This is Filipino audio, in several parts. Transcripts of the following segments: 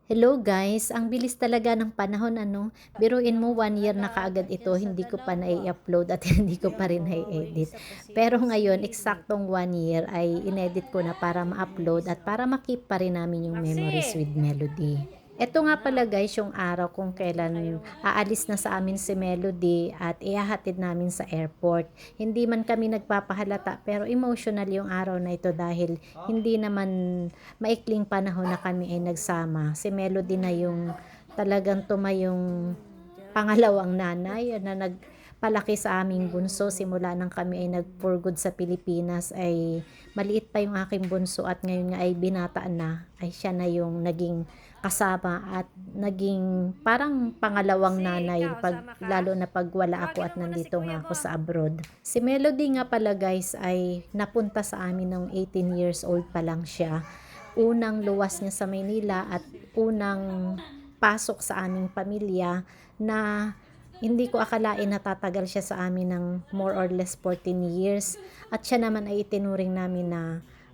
Hello guys, ang bilis talaga ng panahon ano. Biruin mo 1 year na kaagad ito, hindi ko pa nai-upload at hindi ko pa rin nai-edit. Pero ngayon, eksaktong 1 year ay inedit ko na para ma-upload at para ma-keep pa rin namin yung memories Kasi with Melody. Eto nga pala guys, yung araw kung kailan kayong aalis na sa amin si Melody at ihahatid namin sa airport. Hindi man kami nagpapahalata pero emotional yung araw na ito dahil hindi naman maikling panahon na kami ay nagsama. Si Melody na yung talagang tumayong pangalawang nanay na nagpalaki sa aming bunso simula nang kami ay nag-for good sa Pilipinas ay maliit pa yung aking bunso at ngayon nga ay binata na ay siya na yung naging kasama at naging parang pangalawang nanay ikaw pag sama ka? lalo na pag wala ako Tawagin at mo muna si nandito Kuya nga ako Bong. sa abroad. Si Melody nga pala guys ay napunta sa amin nung 18 years old pa lang siya. Unang luwas niya sa Maynila at unang pasok sa aming pamilya na hindi ko akalain na tatagal siya sa amin ng more or less 14 years at siya naman ay itinuring namin na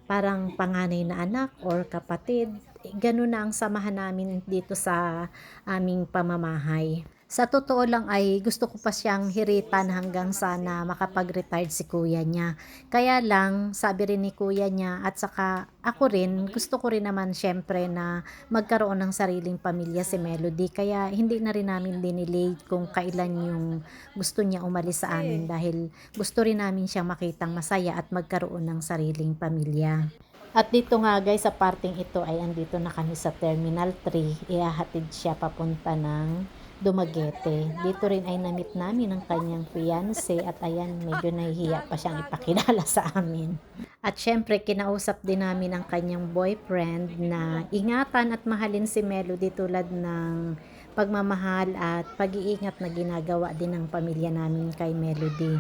parang panganay na anak or kapatid. Ganun na ang samahan namin dito sa aming pamamahay. Sa totoo lang ay gusto ko pa siyang hiritan hanggang sana makapag-retired si kuya niya. Kaya lang, sabi rin ni kuya niya at saka ako rin, gusto ko rin naman syempre na magkaroon ng sariling pamilya si Melody. Kaya hindi na rin namin dinelay kung kailan yung gusto niya umalis sa amin Kasi dahil gusto rin namin siyang makitang masaya at magkaroon ng sariling pamilya. At dito nga guys, sa parting ito ay andito na kami sa Terminal 3. Ihahatid siya papunta ng Dumaguete. Dito rin ay na-meet namin ang kanyang fiancé at ayan, medyo nahihiya pa siyang ipakilala sa amin. At syempre, kinausap din namin ang kanyang boyfriend na ingatan at mahalin si Melody tulad ng pagmamahal at pag-iingat na ginagawa din ng pamilya namin kay Melody.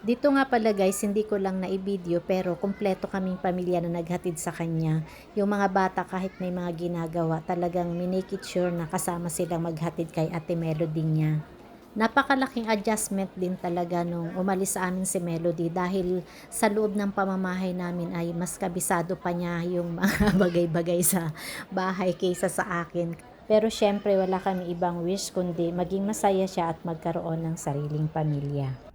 Dito nga pala guys, hindi ko lang na-video pero kumpleto kaming pamilya na naghatid sa kanya. Yung mga bata kahit may mga ginagawa, talagang minake it sure na kasama silang maghatid kay Ate Melody niya. Napakalaking adjustment din talaga nung umalis sa amin si Melody dahil sa loob ng pamamahay namin ay mas kabisado pa niya yung mga bagay-bagay sa bahay kaysa sa akin. Pero syempre wala kami ibang wish kundi maging masaya siya at magkaroon ng sariling pamilya.